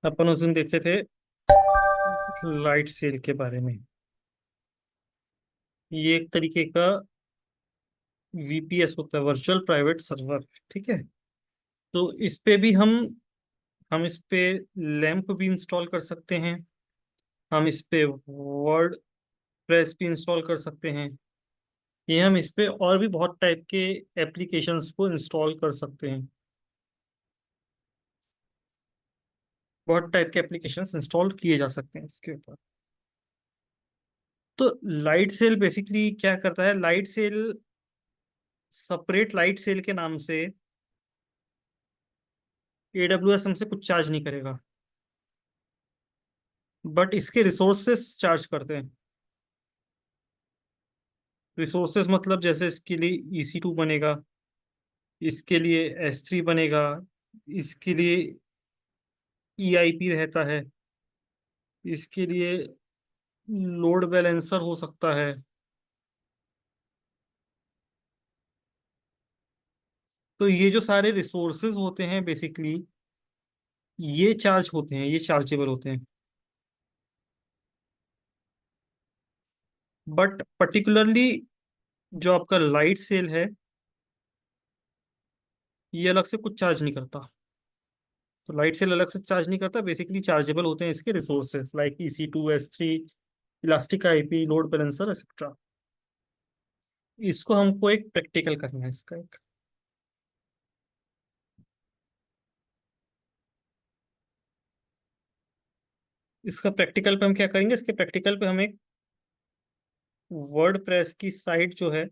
अपन उस दिन देखे थे लाइट सेल के बारे में। ये एक तरीके का वीपीएस होता है, वर्चुअल प्राइवेट सर्वर। ठीक है। तो इस पे भी हम इस पे लैंप भी इंस्टॉल कर सकते हैं। हम इस पे वर्ड प्रेस भी इंस्टॉल कर सकते हैं। ये हम इस पे और भी बहुत टाइप के एप्लीकेशंस को इंस्टॉल कर सकते हैं। बहुत टाइप के एप्लीकेशंस इंस्टॉल किए जा सकते हैं इसके ऊपर। तो लाइट सेल बेसिकली क्या करता है? Lightsail separate Lightsail के नाम से एडब्ल्यूएस हमसे कुछ चार्ज नहीं करेगा, बट इसके रिसोर्सेस चार्ज करते हैं। रिसोर्सेस मतलब जैसे इसके लिए EC2 बनेगा, इसके लिए S3 बनेगा, इसके लिए EIP रहता है, इसके लिए लोड बैलेंसर हो सकता है। तो ये जो सारे रिसोर्सेज होते हैं बेसिकली ये चार्ज होते हैं, ये चार्जेबल होते हैं। बट पर्टिकुलरली जो आपका लाइट सेल है ये अलग से कुछ चार्ज नहीं करता। तो लाइट सेल अलग से चार्ज नहीं करता, बेसिकली चार्जेबल होते हैं इसके resources like EC2, S3, elastic IP, load balancer etcetera. इसको हमको एक प्रैक्टिकल करना है इसका एक। इसका प्रैक्टिकल पे हम क्या करेंगे? इसके प्रैक्टिकल पे हम एक वर्ड प्रेस की साइट जो है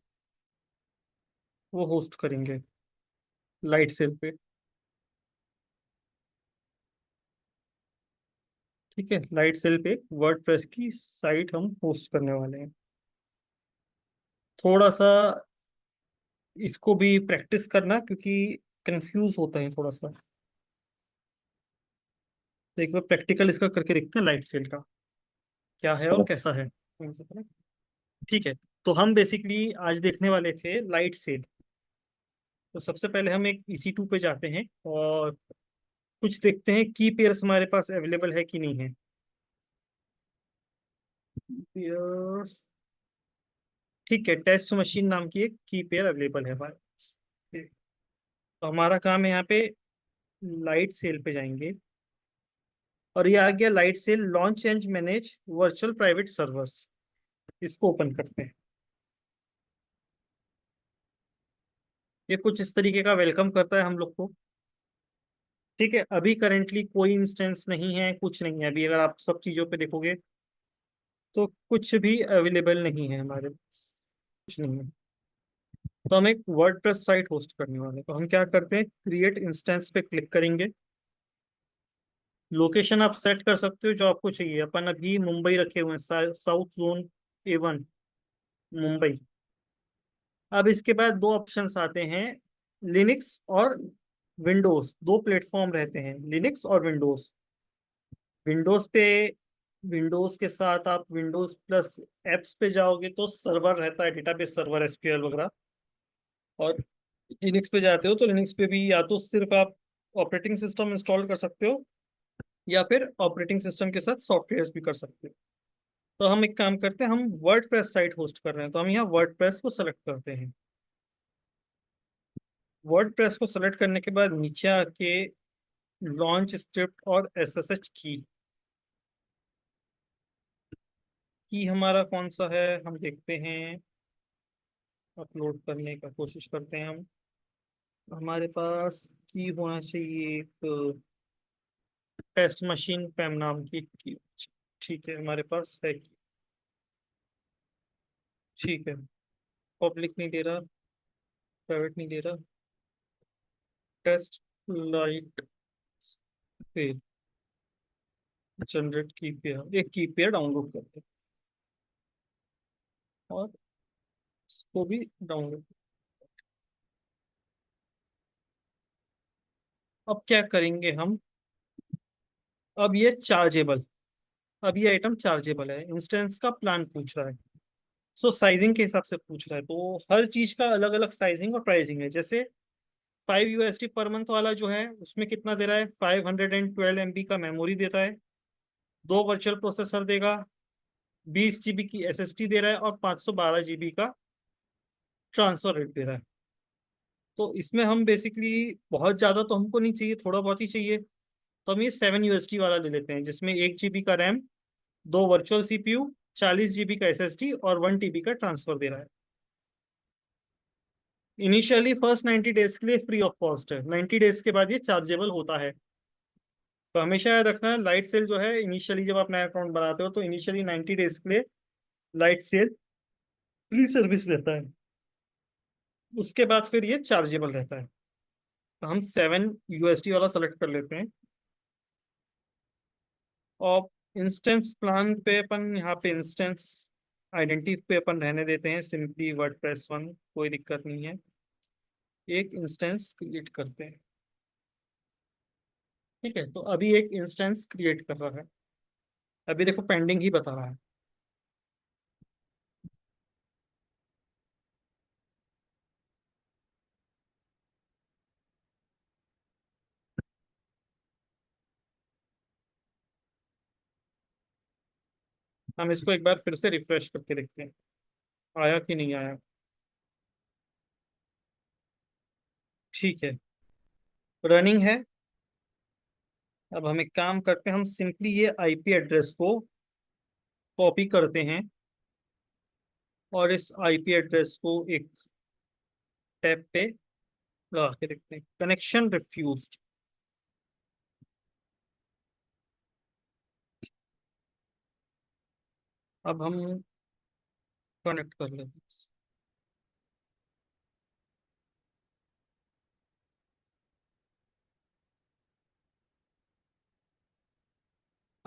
वो होस्ट करेंगे लाइट सेल पे। ठीक है, लाइट सेल पे वर्ड प्रेस की साइट हम होस्ट करने वाले हैं। थोड़ा सा इसको भी प्रैक्टिस करना क्योंकि कंफ्यूज होता है थोड़ा सा। तो एक बार प्रैक्टिकल इसका करके देखते हैं लाइट सेल का क्या है और कैसा है। ठीक है। तो हम बेसिकली आज देखने वाले थे लाइट सेल। तो सबसे पहले हम एक EC2 पे जाते हैं और कुछ देखते हैं की पेयर्स हमारे पास अवेलेबल है कि नहीं है। पेयर्स। ठीक है, टेस्ट मशीन नाम की एक की पेयर अवेलेबल है हमारे पास। तो हमारा काम है यहाँ पे लाइट सेल पे जाएंगे और ये आ गया Lightsail launch and manage virtual private servers. इसको ओपन करते हैं। ये कुछ इस तरीके का वेलकम करता है हम लोग को। ठीक है, अभी करेंटली कोई इंस्टेंस नहीं है, कुछ नहीं है अभी। अगर आप सब चीज़ों पे देखोगे तो कुछ भी अवेलेबल नहीं है हमारे पास, कुछ नहीं है। तो हम एक वर्डप्रेस साइट होस्ट करने वाले हैं। तो हम क्या करते हैं, क्रिएट इंस्टेंस पे क्लिक करेंगे। लोकेशन आप सेट कर सकते हो जो आपको चाहिए। अपन अभी मुंबई रखे हुए हैं, साउथ जोन A1 मुंबई। अब इसके बाद दो ऑप्शंस आते हैं, लिनक्स और विंडोज। दो प्लेटफॉर्म रहते हैं, लिनक्स और विंडोज। विंडोज पे, विंडोज के साथ आप विंडोज प्लस एप्स पे जाओगे तो सर्वर रहता है, डेटाबेस सर्वर, SQL वगैरह। और लिनक्स पे जाते हो तो लिनक्स पे भी या तो सिर्फ आप ऑपरेटिंग सिस्टम इंस्टॉल कर सकते हो या फिर ऑपरेटिंग सिस्टम के साथ सॉफ्टवेयर भी कर सकते हो। तो हम एक काम करते हैं, हम वर्डप्रेस साइट होस्ट कर रहे हैं तो हम यहाँ वर्डप्रेस को सेलेक्ट करते हैं। वर्डप्रेस को सेलेक्ट करने के बाद नीचे आके लॉन्च स्क्रिप्ट और SSH की हमारा कौन सा है हम देखते हैं। अपलोड करने का कोशिश करते हैं हम। हमारे पास की होना चाहिए एक टेस्ट मशीन पैम नाम की। ठीक है, हमारे पास है की। ठीक है, पब्लिक नहीं दे रहा, प्राइवेट नहीं दे रहा। टेस्ट लाइट पे जनरेट की पेयर, एक की पेयर डाउनलोड करते हैं और इसको भी डाउनलोड। अब क्या करेंगे हम? अब ये चार्जेबल, अब ये आइटम चार्जेबल है, इंस्टेंस का प्लान पूछ रहा है। सो साइजिंग के हिसाब से पूछ रहा है, तो हर चीज का अलग अलग साइजिंग और प्राइसिंग है। जैसे 5 USD पर मंथ वाला जो है उसमें कितना दे रहा है, 512 MB का मेमोरी देता है, 2 वर्चुअल प्रोसेसर देगा, 20 GB की SSD दे रहा है और 512 GB का ट्रांसफर रेट दे रहा है। तो इसमें हम बेसिकली, बहुत ज़्यादा तो हमको नहीं चाहिए, थोड़ा बहुत ही चाहिए, तो हम ये 7 USD वाला ले लेते हैं, जिसमें 1 GB का रैम, 2 वर्चुअल CPU, 40 GB का SSD और 1 TB का ट्रांसफर दे रहा है। इनिशियली फर्स्ट 90 डेज के लिए फ्री ऑफ कॉस्ट है, 90 डेज के बाद ये चार्जेबल होता है। तो हमेशा याद रखना, लाइट सेल जो है इनिशियली जब आप नया अकाउंट बनाते हो तो इनिशियली 90 डेज के लिए लाइट सेल फ्री सर्विस देता है, उसके बाद फिर ये चार्जेबल रहता है। तो हम 7 USD वाला सेलेक्ट कर लेते हैं। और इंस्टेंस प्लान पे अपन यहाँ पे इंस्टेंस आइडेंटिटी पे अपन रहने देते हैं सिंपली वर्डप्रेस 1, कोई दिक्कत नहीं है। एक इंस्टेंस क्रिएट करते हैं। ठीक है, तो अभी एक इंस्टेंस क्रिएट कर रहा है, अभी देखो पेंडिंग ही बता रहा है। हम इसको एक बार फिर से रिफ्रेश करके देखते हैं आया कि नहीं आया। ठीक है, रनिंग है। अब हम एक काम करते हैं, हम सिंपली ये आईपी एड्रेस को कॉपी करते हैं और इस आईपी एड्रेस को एक टैब पे लगा के देखते हैं, कनेक्शन रिफ्यूज्ड। अब हम कनेक्ट कर लेते हैं।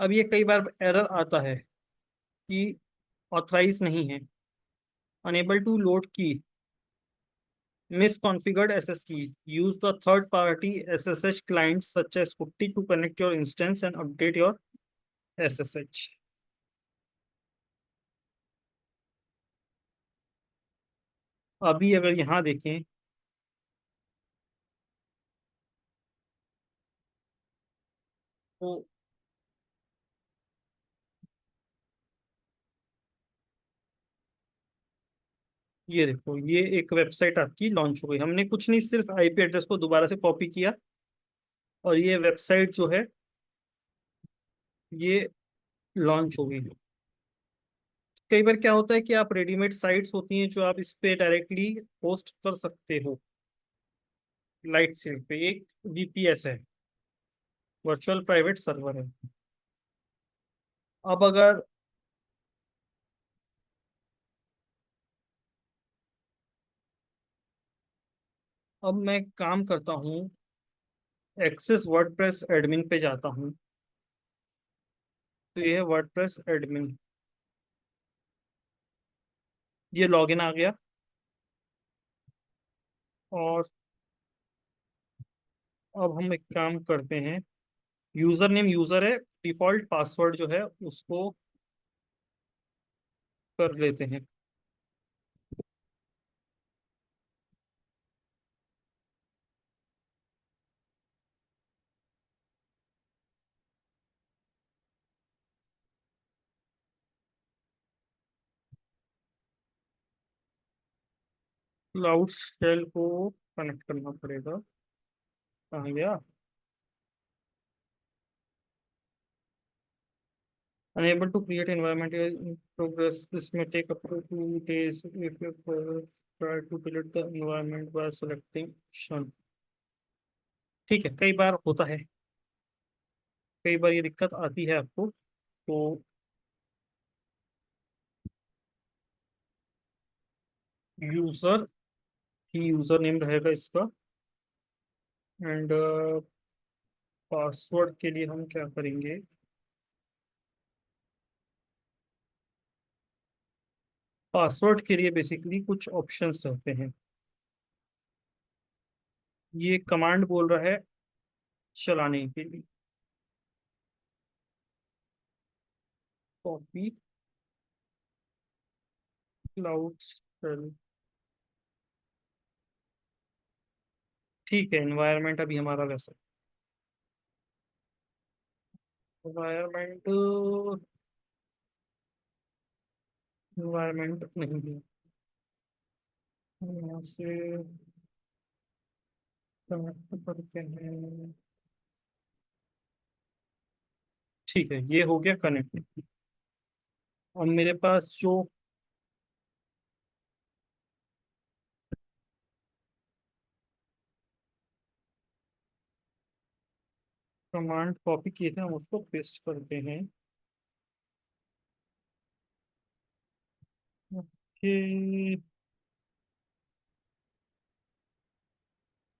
अब ये कई बार एरर आता है कि ऑथराइज नहीं है, अनेबल टू लोड की, misconfigured SS key. Use the third-party SSH clients such as Putty to connect your instance and update your SSH. अभी अगर यहाँ देखें तो ये देखो, ये एक वेबसाइट आपकी लॉन्च हो गई। हमने कुछ नहीं, सिर्फ आईपी एड्रेस को दोबारा से कॉपी किया और ये वेबसाइट जो है ये लॉन्च हो गई। कई बार क्या होता है कि आप रेडीमेड साइट्स होती हैं जो आप इस पे डायरेक्टली होस्ट कर सकते हो। लाइट सील पे एक वीपीएस है, वर्चुअल प्राइवेट सर्वर है। अब अगर, अब मैं काम करता हूँ, एक्सेस वर्डप्रेस एडमिन पे जाता हूँ, तो ये है वर्डप्रेस एडमिन, ये लॉगिन आ गया। और अब हम एक काम करते हैं, यूजर नेम यूजर है, डिफॉल्ट पासवर्ड जो है उसको कर लेते हैं। क्लाउड शेल को कनेक्ट करना पड़ेगा, कहाँ गया। Unable to create environment in progress. This may take up to 2 days if you try to delete the environment by selecting Shun. ठीक है, कई बार होता है, कई बार ये दिक्कत आती है आपको। तो यूजर ही यूजर नेम रहेगा इसका, एंड पासवर्ड के लिए हम क्या करेंगे, पासवर्ड के लिए बेसिकली कुछ ऑप्शंस रहते हैं। ये कमांड बोल रहा है चलाने के लिए, कॉपी क्लाउड शेल। ठीक है, एनवायरनमेंट अभी हमारा वैसा, एनवायरनमेंट, एनवायरनमेंट नहीं है, यहाँ से कनेक्ट करते हैं। ठीक है, ये हो गया कनेक्ट। अब मेरे पास जो कमांड कॉपी किए थे हम उसको पेस्ट करते हैं। ओके,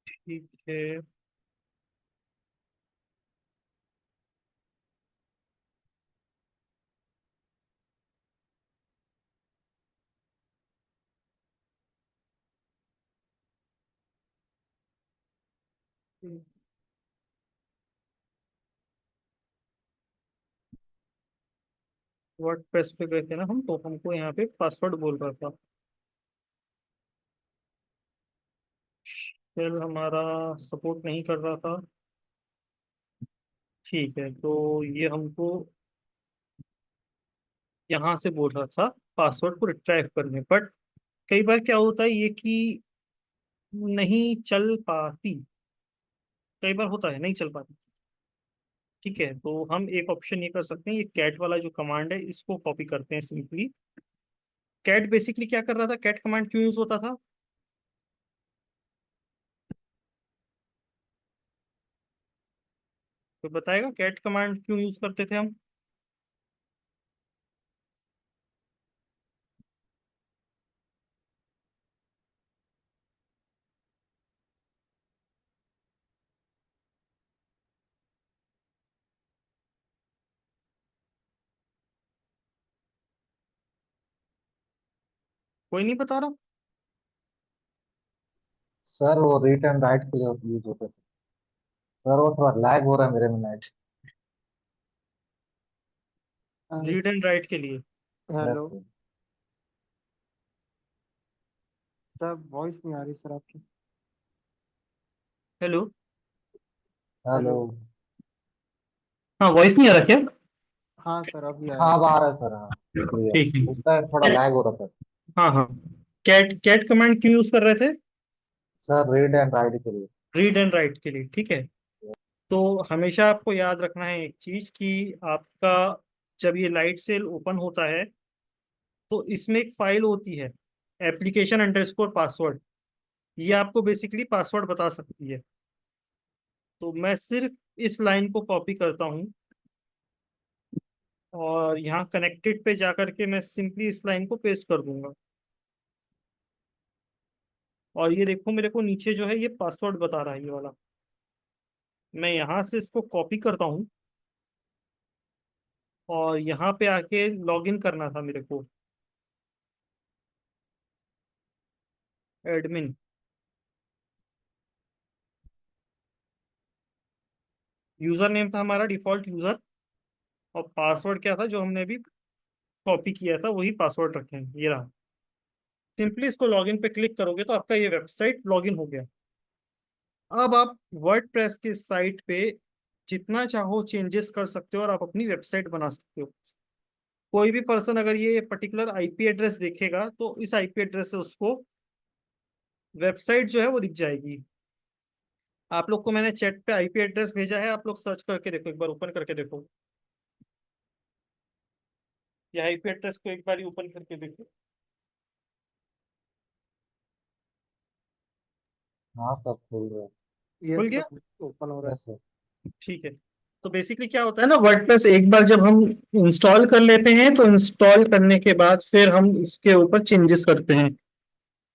ठीक है। वर्डप्रेस पे गए थे ना हम, तो हमको यहाँ पे पासवर्ड बोल रहा था। फिर हमारा सपोर्ट नहीं कर रहा था। ठीक है, तो ये हमको यहाँ से बोल रहा था पासवर्ड को रिट्राइव करने, बट कई बार क्या होता है ये कि नहीं चल पाती, कई बार होता है नहीं चल पाती। ठीक है, तो हम एक ऑप्शन ये कर सकते हैं, ये कैट वाला जो कमांड है इसको कॉपी करते हैं सिंपली। कैट बेसिकली क्या कर रहा था, कैट कमांड क्यों यूज होता था? तो बताएगा कैट कमांड क्यों यूज करते थे हम? कोई नहीं बता रहा। सर वो रीड एंड राइट के लिए यूज होते थे। सर वो थोड़ा लैग हो रहा है मेरे में नेट। रीड एंड राइट के लिए। Yes hello sir. Sir, voice नहीं आ रही सर आपकी। हेलो। हेलो। हेलो। हाँ, वॉइस नहीं आ रहा क्या? हाँ सर, अभी आया। हाँ अब आ रहा है सर, हाँ क्लियर। ठीक है। उस टाइम थोड़ा लैग हो रहा था। हाँ हाँ, कैट कैट कमांड क्यों यूज कर रहे थे? सर रीड एंड राइट के लिए। रीड एंड राइट के लिए, ठीक है। तो हमेशा आपको याद रखना है एक चीज कि आपका जब ये लाइट सेल ओपन होता है तो इसमें एक फाइल होती है, एप्लीकेशन अंडरस्कोर पासवर्ड। ये आपको बेसिकली पासवर्ड बता सकती है। तो मैं सिर्फ इस लाइन को कॉपी करता हूँ और यहाँ कनेक्टेड पे जाकर के मैं सिंपली इस लाइन को पेस्ट कर दूंगा। और ये देखो मेरे को नीचे जो है ये पासवर्ड बता रहा है ये वाला। मैं यहाँ से इसको कॉपी करता हूँ और यहाँ पे आके लॉगिन करना था मेरे को, एडमिन। यूजर नेम था हमारा डिफॉल्ट यूजर, और पासवर्ड क्या था जो हमने अभी कॉपी किया था वही पासवर्ड रखेंगे, ये रहा। सिंपली इसको लॉगिन पे क्लिक करोगे तो आपका ये वेबसाइट लॉगिन हो गया। अब आप वर्डप्रेस के साइट पे जितना चाहो चेंजेस कर सकते हो और आप अपनी वेबसाइट बना सकते हो। कोई भी पर्सन अगर ये पर्टिकुलर आईपी एड्रेस देखेगा तो इस आईपी एड्रेस से उसको वेबसाइट जो है वो दिख जाएगी। आप लोग को मैंने चैट पे आईपी एड्रेस भेजा है, आप लोग सर्च करके देखो, एक बार ओपन करके देखो। ये आईपी एड्रेस को एक बार ओपन करके देखो। हाँ सर खुल रहा है। खुल यस गया? सर, ओपन हो रहा यस सर। ठीक है। तो बेसिकली क्या होता है ना, वर्डप्रेस एक बार जब हम इंस्टॉल कर लेते हैं तो इंस्टॉल करने के बाद फिर हम इसके ऊपर चेंजेस करते हैं।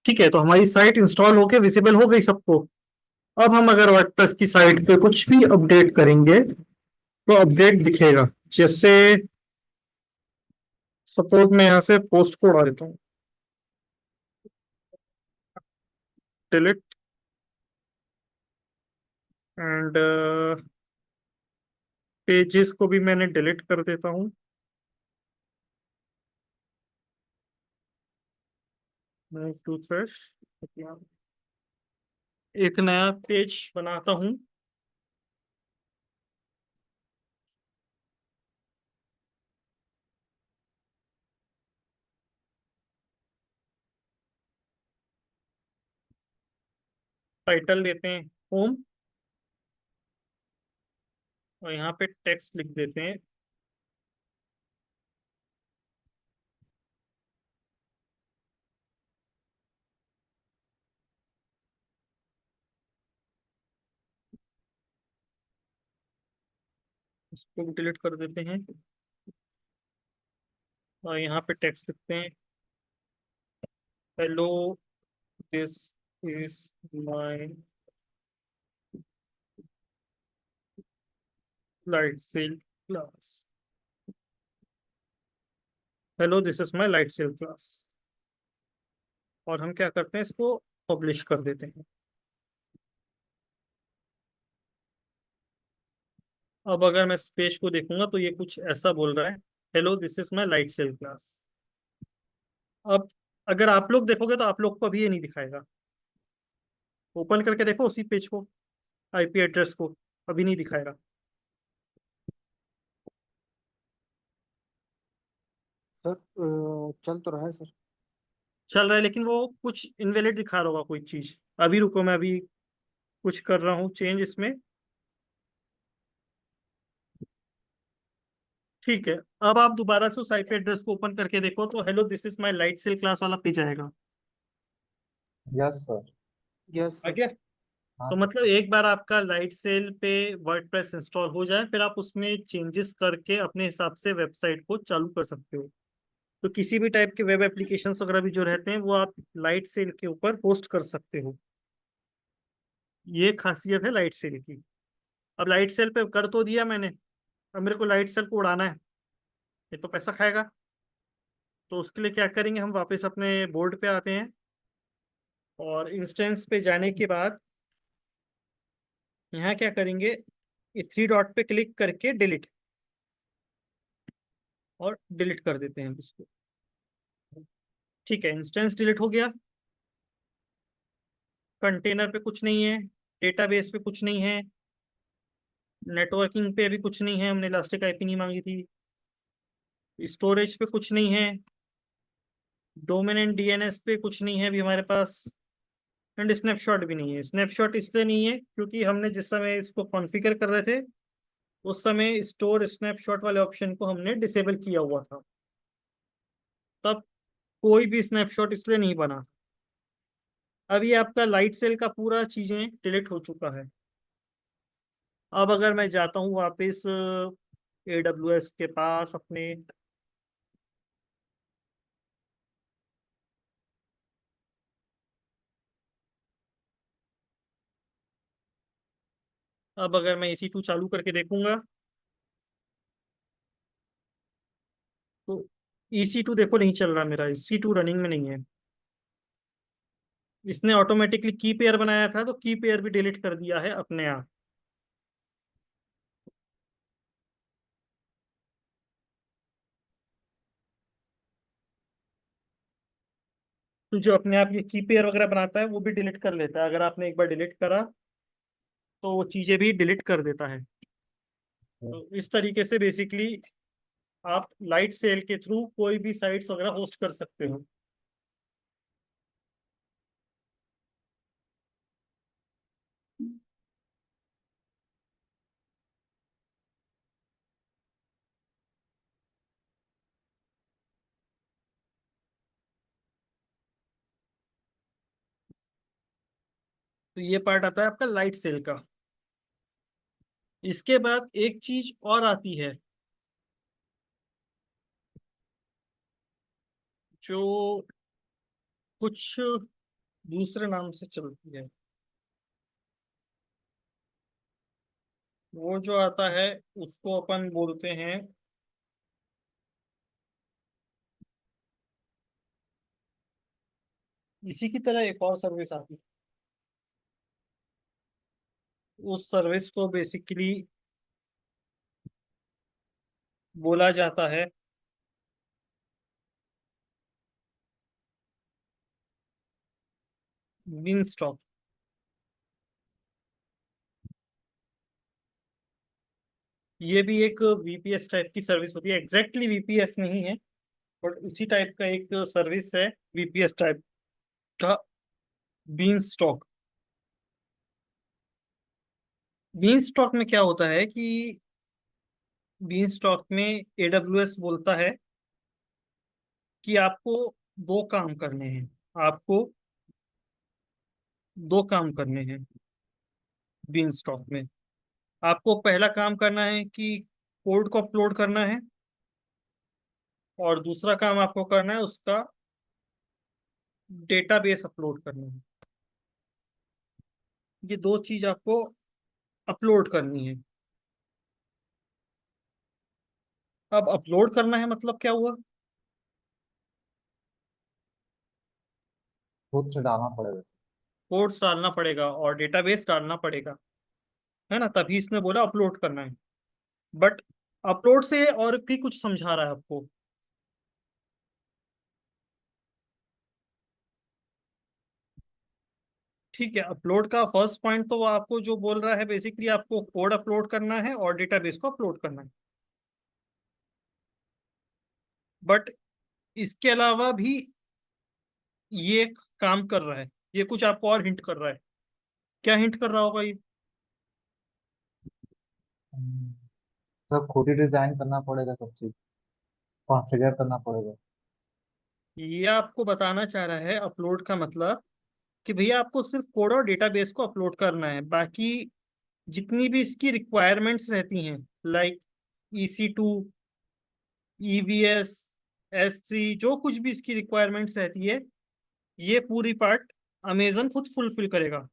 ठीक है, तो हमारी साइट इंस्टॉल होके विजिबल हो गई सबको। अब हम अगर वर्डप्रेस की साइट पे कुछ भी अपडेट करेंगे तो अपडेट दिखेगा। जैसे सपोज मैं यहाँ से पोस्ट कोड आ देता हूँ, डिलीट, एंड पेजेस को भी मैंने डिलीट कर देता हूँ। मैं टू फ्रेश, एक नया पेज बनाता हूँ। टाइटल देते हैं होम, और यहाँ पे टेक्स्ट लिख देते हैं इसको भी डिलीट कर देते हैं, और यहाँ पे टेक्स्ट लिखते हैं hello this is my Lightsail class. Hello this is my Lightsail class. और हम क्या करते हैं, इसको पब्लिश कर देते हैं। अब अगर मैं इस पेज को देखूंगा तो ये कुछ ऐसा बोल रहा है, hello this is my Lightsail class. अब अगर आप लोग देखोगे तो आप लोग को अभी ये नहीं दिखाएगा। ओपन करके देखो उसी पेज को, आईपी एड्रेस को, अभी नहीं दिखाएगा। सर चल तो रहा है सर। चल रहा है लेकिन वो कुछ इनवैलिड दिखा रहा होगा कोई चीज। अभी रुको, मैं अभी कुछ कर रहा हूँ चेंज इसमें। ठीक है। अब आप दोबारा से उस आईपी एड्रेस को ओपन करके देखो तो hello this is my Lightsail class वाला पेज आएगा। Yes sir. यस आ सर। गया? हाँ तो सर। मतलब एक बार आपका लाइट सेल पे वर्डप्रेस इंस्टॉल हो जाए, फिर आप उसमें चेंजेस करके अपने हिसाब से वेबसाइट को चालू कर सकते हो। तो किसी भी टाइप के वेब एप्लीकेशंस वगैरह भी जो रहते हैं वो आप लाइट सेल के ऊपर पोस्ट कर सकते हो। ये खासियत है लाइट सेल की। अब लाइट सेल पे कर तो दिया मैंने, अब मेरे को लाइट सेल को उड़ाना है, ये तो पैसा खाएगा। तो उसके लिए क्या करेंगे, हम वापस अपने बोर्ड पे आते हैं, और इंस्टेंस पे जाने के बाद यहाँ क्या करेंगे, ये थ्री डॉट पे क्लिक करके डिलीट, और डिलीट कर देते हैं इसको। ठीक है, इंस्टेंस डिलीट हो गया। कंटेनर पे कुछ नहीं है, डेटाबेस पे कुछ नहीं है, नेटवर्किंग पे अभी कुछ नहीं है, हमने इलास्टिक आईपी नहीं मांगी थी। स्टोरेज पे कुछ नहीं है, डोमेन एंड डीएनएस पे कुछ नहीं है अभी हमारे पास, एंड स्नैपशॉट भी नहीं है। स्नैपशॉट इसलिए नहीं है क्योंकि हमने जिस समय इसको कॉन्फ़िगर कर रहे थे उस समय स्टोर स्नैपशॉट वाले ऑप्शन को हमने डिसेबल किया हुआ था, तब कोई भी स्नैपशॉट इसलिए नहीं बना। अब ये आपका लाइट सेल का पूरा चीजें डिलीट हो चुका है। अब अगर मैं जाता हूँ वापस AWS के पास अपने, अब अगर मैं EC2 चालू करके देखूंगा तो EC2 देखो नहीं चल रहा, मेरा EC2 रनिंग में नहीं है। इसने ऑटोमेटिकली की पेयर बनाया था तो की पेयर भी डिलीट कर दिया है अपने आप। तो जो अपने आप ये की पेयर वगैरह बनाता है वो भी डिलीट कर लेता है, अगर आपने एक बार डिलीट करा तो वो चीजें भी डिलीट कर देता है। तो यस। इस तरीके से बेसिकली आप लाइट सेल के थ्रू कोई भी साइट्स वगैरह होस्ट कर सकते हो। तो ये पार्ट आता है आपका लाइट सेल का। इसके बाद एक चीज और आती है जो कुछ दूसरे नाम से चलती है। वो जो आता है उसको अपन बोलते हैं, इसी की तरह एक और सर्विस आती है, उस सर्विस को बेसिकली बोला जाता है विनस्टॉक। ये भी एक वीपीएस टाइप की सर्विस होती है, एग्जैक्टली वीपीएस नहीं है बट उसी टाइप का एक सर्विस है वीपीएस टाइप का, बीन स्टॉक। बीन स्टॉक में क्या होता है कि बीन स्टॉक में एडब्ल्यूएस बोलता है कि आपको दो काम करने हैं, आपको दो काम करने हैं बीन स्टॉक में। आपको पहला काम करना है कि कोड को अपलोड करना है, और दूसरा काम आपको करना है उसका डेटाबेस अपलोड करना है। ये दो चीज आपको अपलोड करनी है। अब अपलोड करना है मतलब क्या हुआ? खुद से डालना पड़ेगा सर। कोड्स डालना पड़ेगा और डेटाबेस डालना पड़ेगा, है ना, तभी इसने बोला अपलोड करना है। बट अपलोड से और भी कुछ समझा रहा है आपको। ठीक है, अपलोड का फर्स्ट पॉइंट तो वो आपको जो बोल रहा है बेसिकली आपको कोड अपलोड करना है और डेटाबेस को अपलोड करना है। बट इसके अलावा भी ये एक काम कर रहा है, ये कुछ आपको और हिंट कर रहा है। क्या हिंट कर रहा होगा ये? हम्म, सब खुद ही डिजाइन करना पड़ेगा, सब चीज कॉन्फ़िगर करना पड़ेगा। ये आपको बताना चाह रहा है अपलोड का मतलब कि भैया आपको सिर्फ कोड और डेटाबेस को अपलोड करना है, बाकी जितनी भी इसकी रिक्वायरमेंट्स रहती हैं, लाइक EC2, EBS, S3, जो कुछ भी इसकी रिक्वायरमेंट्स रहती है, ये पूरी पार्ट अमेजन खुद फुलफिल करेगा,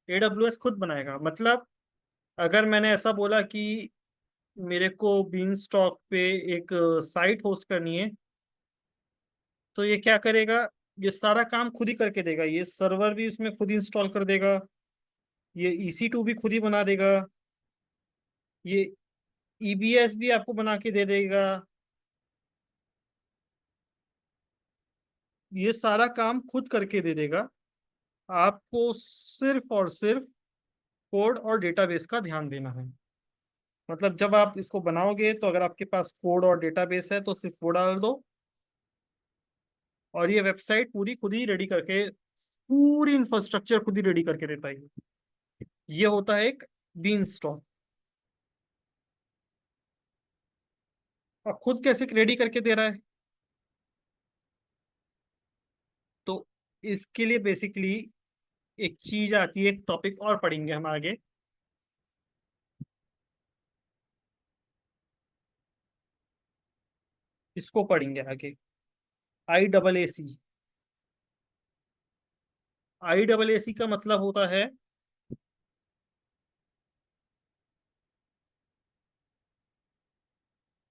AWS खुद बनाएगा। मतलब अगर मैंने ऐसा बोला कि मेरे को बीन स्टॉक पे एक साइट होस्ट करनी है, तो ये क्या करेगा? ये सारा काम खुद ही करके देगा, ये सर्वर भी उसमें खुद इंस्टॉल कर देगा, ये EC2 भी खुद ही बना देगा, ये EBS भी आपको बना के दे देगा। ये सारा काम खुद करके दे देगा। आपको सिर्फ और सिर्फ कोड और डेटाबेस का ध्यान देना है। मतलब जब आप इसको बनाओगे तो अगर आपके पास कोड और डेटाबेस है तो सिर्फ वो डाल दो, और ये वेबसाइट पूरी खुद ही रेडी करके, पूरी इंफ्रास्ट्रक्चर खुद ही रेडी करके देता है। ये होता है एक बीन स्टॉक। और खुद कैसे रेडी करके दे रहा है? तो इसके लिए बेसिकली एक चीज आती है, एक टॉपिक और पढ़ेंगे हम आगे। इसको पढ़ेंगे आगे, IAAC। IAAC का मतलब होता है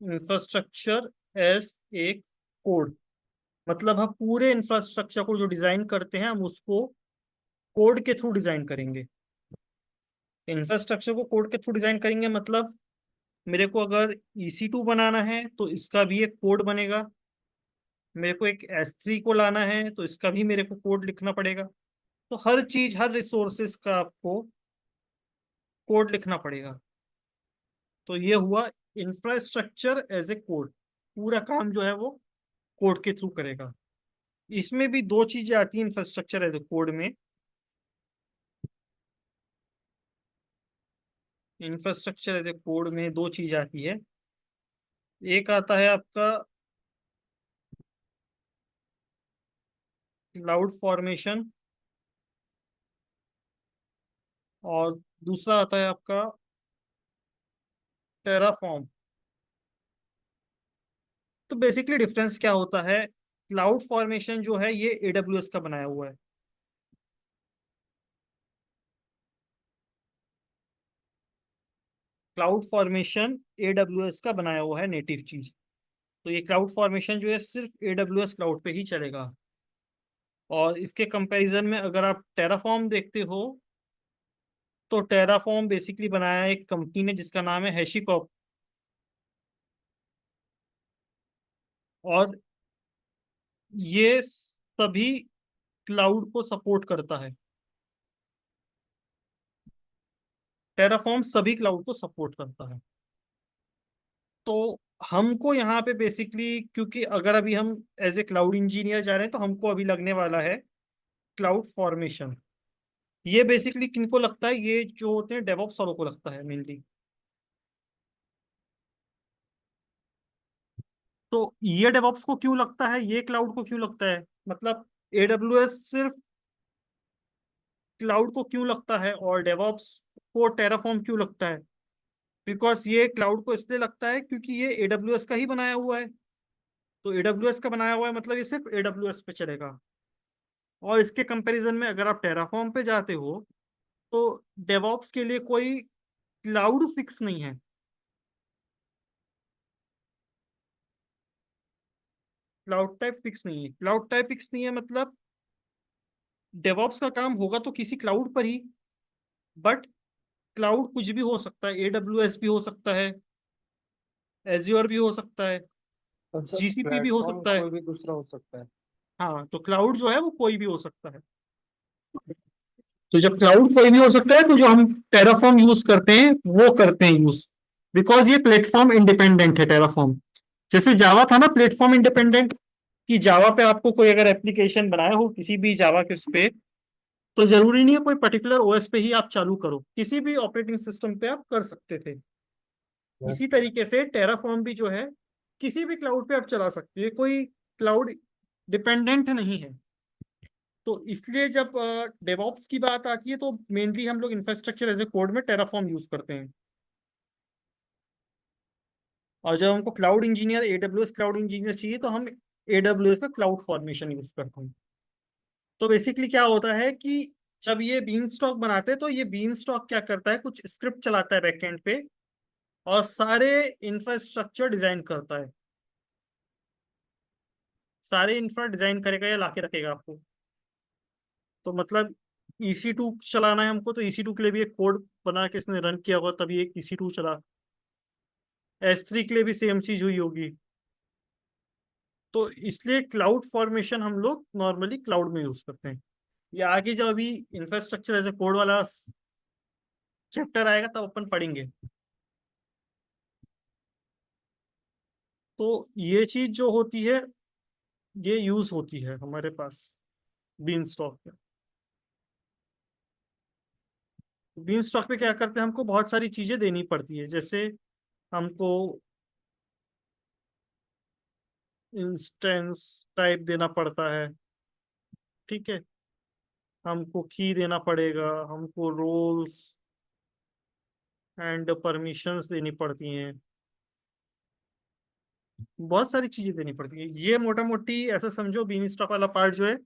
इंफ्रास्ट्रक्चर एज ए कोड। मतलब हम पूरे इंफ्रास्ट्रक्चर को जो डिजाइन करते हैं हम उसको कोड के थ्रू डिजाइन करेंगे। इंफ्रास्ट्रक्चर को कोड के थ्रू डिजाइन करेंगे मतलब मेरे को अगर EC2 बनाना है तो इसका भी एक कोड बनेगा, मेरे को एक S3 को लाना है तो इसका भी मेरे को कोड लिखना पड़ेगा। तो हर चीज, हर रिसोर्सेस का आपको कोड लिखना पड़ेगा। तो ये हुआ इंफ्रास्ट्रक्चर एज ए कोड। पूरा काम जो है वो कोड के थ्रू करेगा। इसमें भी दो चीजें आती हैं इंफ्रास्ट्रक्चर एज ए कोड में। इंफ्रास्ट्रक्चर एज ए कोड में दो चीज आती है। एक आता है आपका क्लाउड फॉर्मेशन, और दूसरा आता है आपका टेराफॉर्म। तो बेसिकली डिफरेंस क्या होता है? क्लाउड फॉर्मेशन जो है ये AWS का बनाया हुआ है। क्लाउड फॉर्मेशन AWS का बनाया हुआ है नेटिव चीज। तो ये क्लाउड फॉर्मेशन जो है सिर्फ AWS क्लाउड पे ही चलेगा। और इसके कंपैरिजन में अगर आप टेराफॉर्म देखते हो तो टेराफॉर्म बेसिकली बनाया है एक कंपनी ने जिसका नाम है हैशिकॉर्प। और ये सभी क्लाउड को सपोर्ट करता है। टेराफॉर्म सभी क्लाउड को सपोर्ट करता है। तो हमको यहाँ पे बेसिकली, क्योंकि अगर अभी हम एज ए क्लाउड इंजीनियर जा रहे हैं तो हमको अभी लगने वाला है क्लाउड फॉर्मेशन। ये बेसिकली किनको लगता है, ये जो होते हैं डेवऑप्स वालों को लगता है मेनली। तो ये डेवऑप्स को क्यों लगता है, ये क्लाउड को क्यों लगता है, मतलब एडब्ल्यूएस सिर्फ क्लाउड को क्यों लगता है और डेवऑप्स को टेराफॉर्म क्यों लगता है? बिकॉज ये क्लाउड को इसलिए लगता है क्योंकि ये एडब्ल्यूएस का ही बनाया हुआ है। तो एडब्ल्यूएस का बनाया हुआ है मतलब ये सिर्फ एडब्ल्यूएस पे चलेगा। और इसके कंपैरिजन में अगर आप टेराफॉर्म पे जाते हो तो डेवऑप्स के लिए कोई क्लाउड फिक्स नहीं है। क्लाउड टाइप फिक्स नहीं है, क्लाउड टाइप फिक्स नहीं है मतलब डेवऑप्स का काम होगा तो किसी क्लाउड पर ही, बट क्लाउड कुछ भी हो सकता है, एडब्ल्यूएस भी हो सकता है, एज्योर भी हो सकता है, और सर जीसीपी भी हो प्लेटफॉर्म सकता है। कोई भी दूसरा हो सकता है। हाँ, तो क्लाउड जो है वो कोई भी हो सकता है। तो जब क्लाउड कोई भी हो सकता है तो जो हम टेराफॉर्म यूज करते हैं वो करते हैं यूज, बिकॉज ये प्लेटफॉर्म इंडिपेंडेंट है टेराफॉर्म। जैसे जावा था ना प्लेटफॉर्म इंडिपेंडेंट, कि जावा पे आपको कोई अगर एप्लीकेशन बनाया हो किसी भी जावा के उस पे, तो जरूरी नहीं है कोई पर्टिकुलर ओएस पे ही आप चालू करो, किसी भी ऑपरेटिंग सिस्टम पे आप कर सकते थे। इसी यस। तरीके से टेराफॉर्म भी जो है किसी भी क्लाउड पे आप चला सकते हैं, कोई क्लाउड डिपेंडेंट नहीं है। तो इसलिए जब डेवॉप्स की बात आती है तो मेनली हम लोग इंफ्रास्ट्रक्चर एज ए कोड में टेराफॉर्म यूज करते हैं। और जब हमको cloud engineer, AWS cloud engineer चाहिए तो हम एडब्ल्यूएस का क्लाउड फॉर्मेशन यूज करते हैं। तो बेसिकली क्या होता है कि जब ये बीन स्टॉक बनाते हैं तो ये बीन स्टॉक क्या करता है, कुछ स्क्रिप्ट चलाता है बैकएंड पे और सारे इंफ्रास्ट्रक्चर डिजाइन करता है। सारे इंफ्रा डिजाइन करेगा या लाके रखेगा आपको। तो मतलब EC2 चलाना है हमको तो EC2 के लिए भी एक कोड बना के इसने रन किया होगा तभी एक EC2 चला। S3 के लिए भी सेम चीज हुई होगी। तो इसलिए क्लाउड फॉर्मेशन हम लोग नॉर्मली क्लाउड में यूज करते हैं। ये आगे जो अभी इंफ्रास्ट्रक्चर एज ए कोड वाला चैप्टर आएगा तब अपन पढ़ेंगे। तो ये चीज जो होती है ये यूज होती है हमारे पास बीन स्टॉक पे। बीन स्टॉक पे क्या करते हैं, हमको बहुत सारी चीजें देनी पड़ती है, जैसे हमको इंस्टेंस टाइप देना पड़ता है, ठीक है, हमको की देना पड़ेगा, हमको रोल्स एंड परमिशंस देनी पड़ती हैं, बहुत सारी चीजें देनी पड़ती है। ये मोटा मोटी ऐसा समझो बीन स्टॉक वाला पार्ट जो है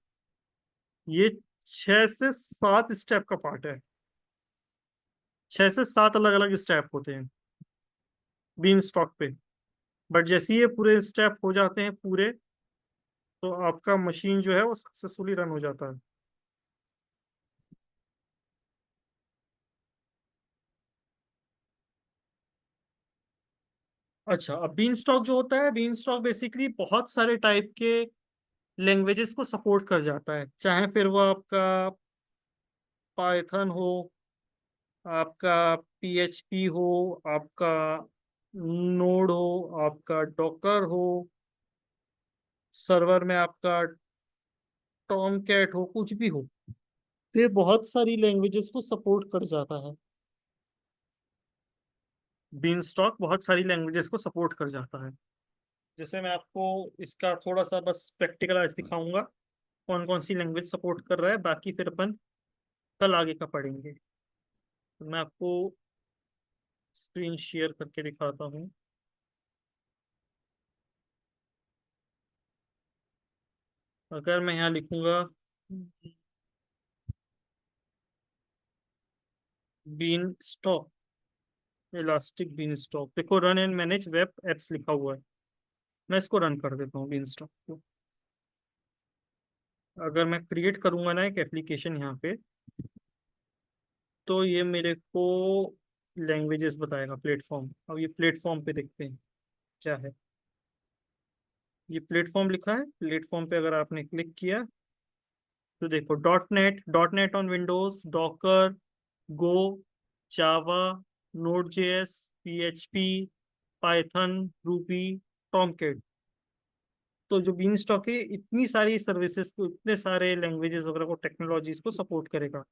ये 6 से 7 स्टेप का पार्ट है। 6 से 7 अलग अलग स्टेप होते हैं बीन स्टॉक पे। बट जैसे ही ये पूरे स्टेप हो जाते हैं पूरे, तो आपका मशीन जो है वो सक्सेसफुली रन हो जाता है। अच्छा, अब बीन स्टॉक जो होता है, बीन स्टॉक बेसिकली बहुत सारे टाइप के लैंग्वेजेस को सपोर्ट कर जाता है, चाहे फिर वो आपका पाइथन हो, आपका PHP हो, आपका नोड हो, आपका डॉकर हो, सर्वर में आपका टॉम कैट हो, कुछ भी हो। तो ये बहुत सारी लैंग्वेजेस को सपोर्ट कर जाता है। बीन स्टॉक बहुत सारी लैंग्वेजेस को सपोर्ट कर जाता है। जैसे मैं आपको इसका थोड़ा सा बस प्रैक्टिकल आज दिखाऊंगा कौन कौन सी लैंग्वेज सपोर्ट कर रहा है, बाकी फिर अपन कल आगे का पढ़ेंगे। तो मैं आपको स्क्रीन शेयर करके दिखाता हूँ। अगर मैं यहाँ लिखूंगा Beanstalk, Elastic Beanstalk, देखो run and manage web apps लिखा हुआ है। मैं इसको रन कर देता हूँ बीन स्टॉक को। अगर मैं क्रिएट करूंगा ना एक एप्लीकेशन यहाँ पे, तो ये मेरे को लैंग्वेजेस बताएगा प्लेटफॉर्म। अब ये प्लेटफॉर्म पे देखते हैं क्या है। ये प्लेटफॉर्म लिखा है, प्लेटफॉर्म पे अगर आपने क्लिक किया तो देखो dot net on Windows, Docker, go, Java, node JS, PHP, Python, Ruby, Tomcat. तो जो बीन स्टॉक है इतनी सारी सर्विसेज को, इतने सारे लैंग्वेजेस वगैरह को, टेक्नोलॉजीज को सपोर्ट करेगा।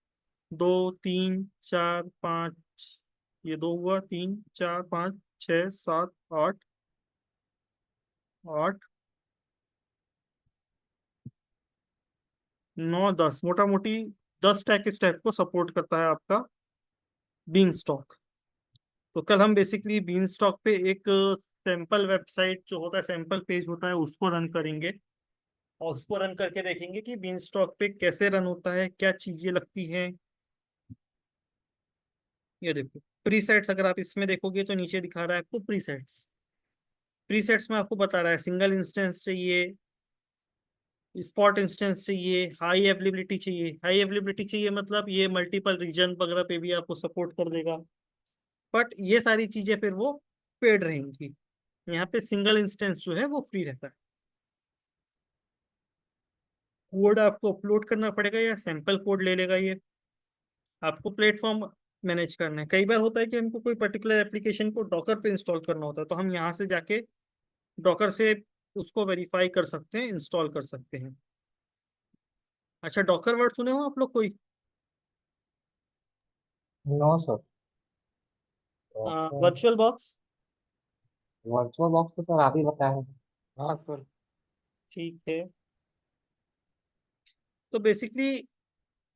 2 3 4 5, ये दो हुआ, 3 4 5 6 7 8, 8 9 10, मोटा मोटी 10 स्टैक को सपोर्ट करता है आपका बीन स्टॉक। तो कल हम बेसिकली बीन स्टॉक पे एक सैंपल वेबसाइट जो होता है, सैंपल पेज होता है, उसको रन करेंगे और उसको रन करके देखेंगे कि बीन स्टॉक पे कैसे रन होता है, क्या चीजें लगती हैं। ये देखो प्रीसेट्स, अगर आप इसमें देखोगे तो नीचे दिखा रहा है आपको प्रीसेट्स। प्रीसेट्स में आपको बता रहा है सिंगल इंस्टेंस चाहिए, स्पॉट इंस्टेंस चाहिए, हाई अवेलेबिलिटी चाहिए। हाई अवेलेबिलिटी चाहिए मतलब ये मल्टीपल रीजन वगैरह पे भी आपको सपोर्ट कर देगा, बट ये सारी चीजें फिर वो पेड रहेंगी। यहाँ पे सिंगल इंस्टेंस जो है वो फ्री रहता है। कोड आपको अपलोड करना पड़ेगा या सैंपल कोड ले लेगा ये। आपको प्लेटफॉर्म मैनेज करना है। कई बार होता है कि हमको कोई पर्टिकुलर एप्लीकेशन को डॉकर पे इंस्टॉल करना होता है, तो हम यहाँ से जाके डॉकर से उसको वेरीफाई कर सकते हैं, इंस्टॉल कर सकते हैं। अच्छा, डॉकर वर्ड सुने हो आप लोग कोई? No sir. Virtual box. Virtual box तो सर आप ही बताए हैं। हाँ सर। ठीक है, तो बेसिकली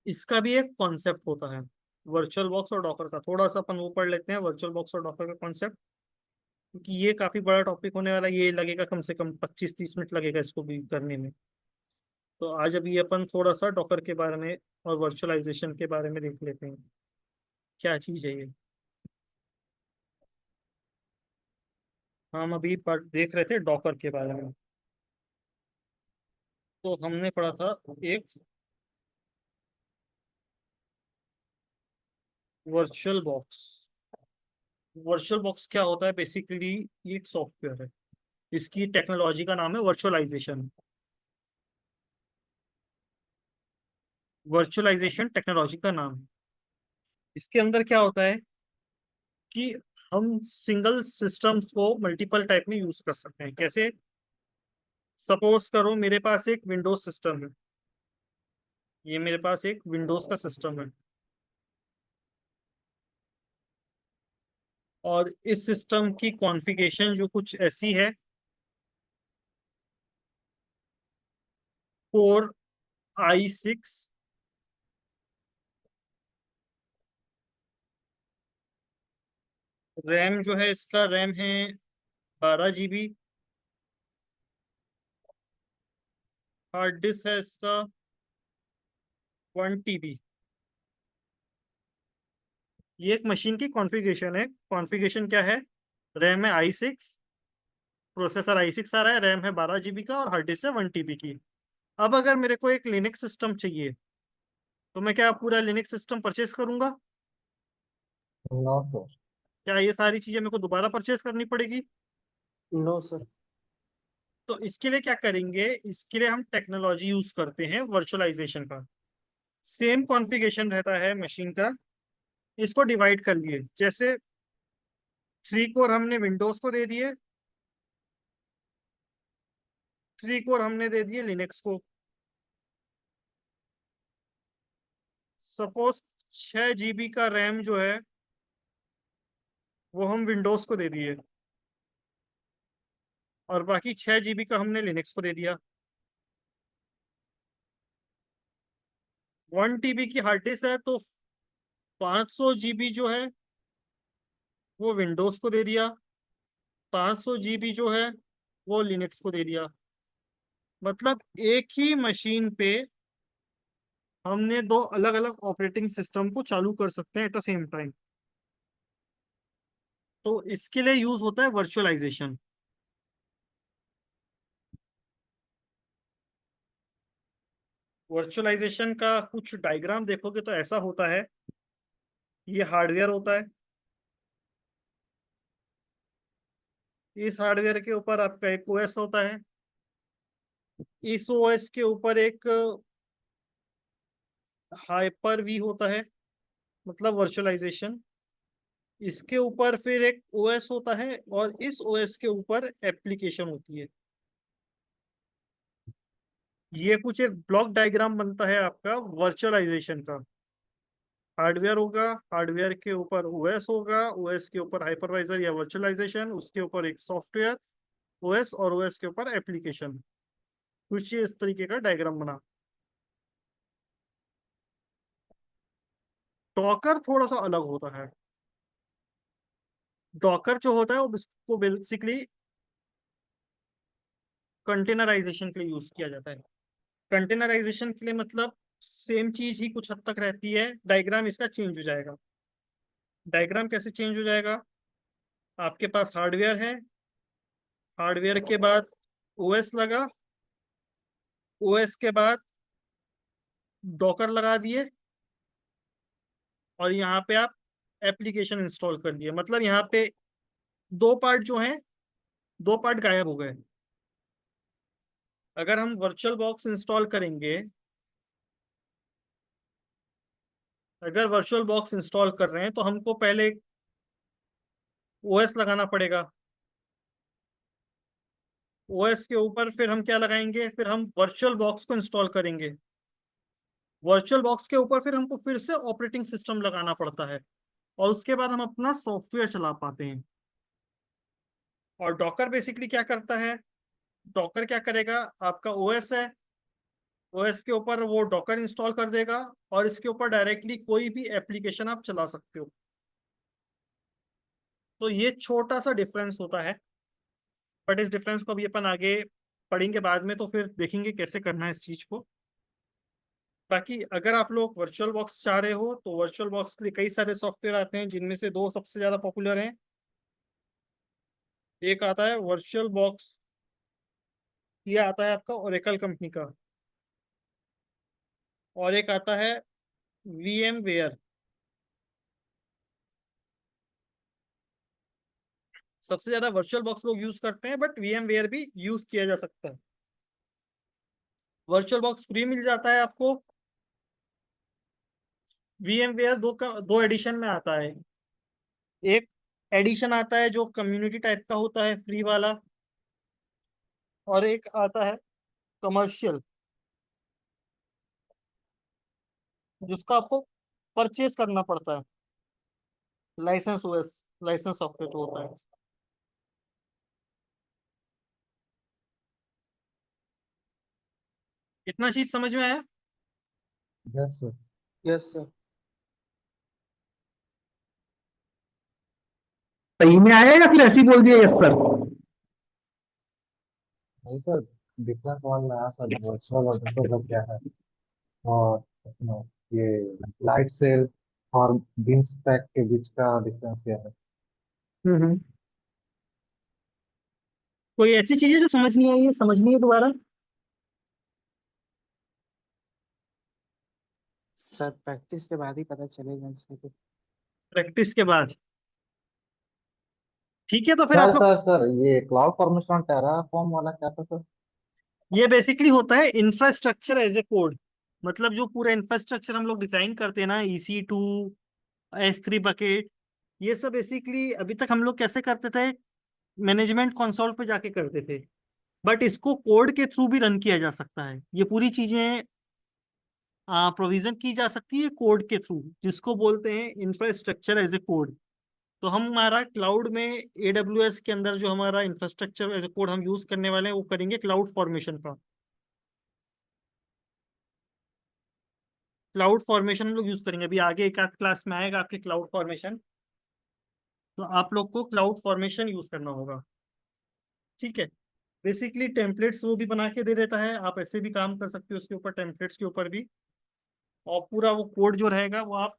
इसका भी एक कॉन्सेप्ट होता है वर्चुअल बॉक्स और डॉकर का। थोड़ा सा अपन वो पढ़ लेते हैं वर्चुअल बॉक्स और डॉकर का कॉन्सेप्ट, क्योंकि ये काफी बड़ा टॉपिक होने वाला है। ये लगेगा कम से कम 25 30 मिनट लगेगा इसको भी करने में। तो आज अभी अपन थोड़ा सा डॉकर के बारे में और वर्चुअलाइजेशन के बारे में देख लेते हैं, क्या चीज़ है ये। हम अभी देख रहे थे डॉकर के बारे में। तो हमने पढ़ा था एक वर्चुअल बॉक्स। वर्चुअल बॉक्स क्या होता है? बेसिकली ये एक सॉफ्टवेयर है, इसकी टेक्नोलॉजी का नाम है वर्चुअलाइजेशन। वर्चुअलाइजेशन टेक्नोलॉजी का नाम है। इसके अंदर क्या होता है कि हम सिंगल सिस्टम्स को मल्टीपल टाइप में यूज कर सकते हैं। कैसे? सपोज करो मेरे पास एक विंडोज सिस्टम है, ये मेरे पास एक विंडोज का सिस्टम है, और इस सिस्टम की कॉन्फ़िगरेशन जो कुछ ऐसी है। कोर i6, रैम जो है इसका रैम है 12 GB, हार्ड डिस्क है इसका 1 TB। ये एक मशीन की कॉन्फ़िगरेशन है। कॉन्फ़िगरेशन क्या है? रैम है i6, प्रोसेसर i6 आ रहा है, रैम है 12 GB का और हार्ड डिस्क है 1 TB की। अब अगर मेरे को एक लिनक्स सिस्टम चाहिए, तो मैं क्या पूरा लिनक्स सिस्टम परचेस करूंगा? No sir. क्या ये सारी चीजें मेरे को दोबारा परचेस करनी पड़ेगी? No sir. तो इसके लिए क्या करेंगे? इसके लिए हम टेक्नोलॉजी यूज करते हैं वर्चुअलाइजेशन का। सेम कॉन्फ़िगरेशन रहता है मशीन का, इसको डिवाइड कर लिए। जैसे 3 कोर हमने विंडोज को दे दिए, 3 कोर हमने दे दिए लिनक्स को। सपोज 6 GB का रैम जो है वो हम विंडोज को दे दिए, और बाकी 6 GB का हमने लिनक्स को दे दिया। 1 TB की हार्ड डिस्क है, तो 500 GB जो है वो विंडोज को दे दिया, 500 GB जो है वो लिनक्स को दे दिया। मतलब एक ही मशीन पे हमने दो अलग अलग ऑपरेटिंग सिस्टम को चालू कर सकते हैं एट द सेम टाइम। तो इसके लिए यूज होता है वर्चुअलाइजेशन। वर्चुअलाइजेशन का कुछ डायग्राम देखोगे तो ऐसा होता है। ये हार्डवेयर होता है, इस हार्डवेयर के ऊपर आपका एक ओएस होता है, इस ओएस के ऊपर एक हाइपर वी होता है, मतलब वर्चुअलाइजेशन। इसके ऊपर फिर एक ओएस होता है और इस ओएस के ऊपर एप्लीकेशन होती है। ये कुछ एक ब्लॉक डायग्राम बनता है आपका वर्चुअलाइजेशन का। हार्डवेयर होगा, हार्डवेयर के ऊपर ओएस होगा, ओएस के ऊपर हाइपरवाइजर या वर्चुअलाइजेशन, उसके ऊपर एक सॉफ्टवेयर ओएस और ओएस के ऊपर एप्लीकेशन। कुछ इस तरीके का डायग्राम बना। डॉकर थोड़ा सा अलग होता है। डॉकर जो होता है वो इसको बेसिकली कंटेनराइजेशन के लिए यूज किया जाता है। कंटेनराइजेशन के लिए मतलब सेम चीज ही कुछ हद तक रहती है, डायग्राम इसका चेंज हो जाएगा। डायग्राम कैसे चेंज हो जाएगा? आपके पास हार्डवेयर है, हार्डवेयर के बाद ओएस लगा, ओएस के बाद डॉकर लगा दिए और यहाँ पे आप एप्लीकेशन इंस्टॉल कर दिए। मतलब यहाँ पे दो पार्ट जो हैं, दो पार्ट गायब हो गए। अगर हम वर्चुअल बॉक्स इंस्टॉल करेंगे, अगर वर्चुअल बॉक्स इंस्टॉल कर रहे हैं तो हमको पहले ओएस लगाना पड़ेगा। ओएस के ऊपर फिर हम क्या लगाएंगे? फिर हम वर्चुअल बॉक्स को इंस्टॉल करेंगे। वर्चुअल बॉक्स के ऊपर फिर हमको फिर से ऑपरेटिंग सिस्टम लगाना पड़ता है और उसके बाद हम अपना सॉफ्टवेयर चला पाते हैं। और डॉकर बेसिकली क्या करता है? डॉकर क्या करेगा? आपका ओएस है, ओएस के ऊपर वो डॉकर इंस्टॉल कर देगा और इसके ऊपर डायरेक्टली कोई भी एप्लीकेशन आप चला सकते हो। तो ये छोटा सा डिफरेंस होता है, बट इस डिफरेंस को अभी अपन आगे पढ़ेंगे बाद में, तो फिर देखेंगे कैसे करना है इस चीज को। बाकी अगर आप लोग वर्चुअल बॉक्स चाह रहे हो तो वर्चुअल बॉक्स के लिए कई सारे सॉफ्टवेयर आते हैं, जिनमें से दो सबसे ज्यादा पॉपुलर हैं। एक आता है वर्चुअल बॉक्स, ये आता है आपका ओरेकल कंपनी का, और एक आता है वीएम वेयर। सबसे ज्यादा वर्चुअल बॉक्स लोग यूज करते हैं, बट वीएम वेयर भी यूज किया जा सकता है। वर्चुअल बॉक्स फ्री मिल जाता है आपको। वीएम वेयर दो एडिशन में आता है। एक एडिशन आता है जो कम्युनिटी टाइप का होता है, फ्री वाला, और एक आता है कमर्शियल, जिसको आपको परचेज करना पड़ता है। लाइसेंस ओएस, लाइसेंस सॉफ्टवेयर जो होता है। इतना चीज समझ में आया? Yes sir. Yes sir. सही में आया या फिर ऐसे ही बोल दिया यस सर? नहीं सर, डिफरेंस समझ में आया सर, वर्चुअल और डेस्कटॉप क्या है। और अपना ये लाइट सेल और बीम स्टैक के बीच का डिफरेंस क्या है। हम्म। कोई ऐसी चीजें जो समझ नहीं आई है, समझनी है दोबारा? सर प्रैक्टिस के बाद ही पता चलेगा इससे तो। प्रैक्टिस के बाद? ठीक है, तो फिर सर आप लोग, सर सर, ये क्लाउड फॉर्मेशन टेराफॉर्म वाला क्या था सर। ये बेसिकली होता है इंफ्रास्ट्रक्चर एज ए कोड। मतलब जो पूरा इंफ्रास्ट्रक्चर हम लोग डिजाइन करते हैं ना, EC2, S3 बकेट, ये सब बेसिकली अभी तक हम लोग कैसे करते थे? मैनेजमेंट कंसोल पे जाके करते थे। बट इसको कोड के थ्रू भी रन किया जा सकता है। ये पूरी चीजें प्रोविजन की जा सकती है कोड के थ्रू, जिसको बोलते हैं इंफ्रास्ट्रक्चर एज ए कोड। तो हम हमारा क्लाउड में AWS के अंदर जो हमारा इंफ्रास्ट्रक्चर एज ए कोड हम यूज करने वाले हैं, वो करेंगे क्लाउड फॉर्मेशन का। क्लाउड फॉर्मेशन हम लोग यूज करेंगे, अभी आगे एक आध क्लास में आएगा आपके क्लाउड फॉर्मेशन। तो आप लोग को क्लाउड फॉर्मेशन यूज करना होगा। ठीक है। बेसिकली टेम्पलेट्स वो भी बना के दे देता है, आप ऐसे भी काम कर सकते हो उसके ऊपर, टेम्पलेट्स के ऊपर भी। और पूरा वो कोड जो रहेगा वो आप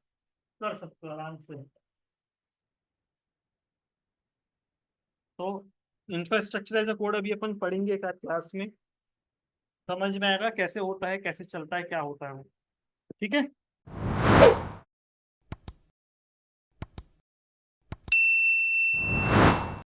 कर सकते हो आराम से। तो इंफ्रास्ट्रक्चर एज अ कोड अभी अपन पढ़ेंगे एक आध क्लास में, समझ में आएगा कैसे होता है, कैसे चलता है, क्या होता है वो। ठीक है।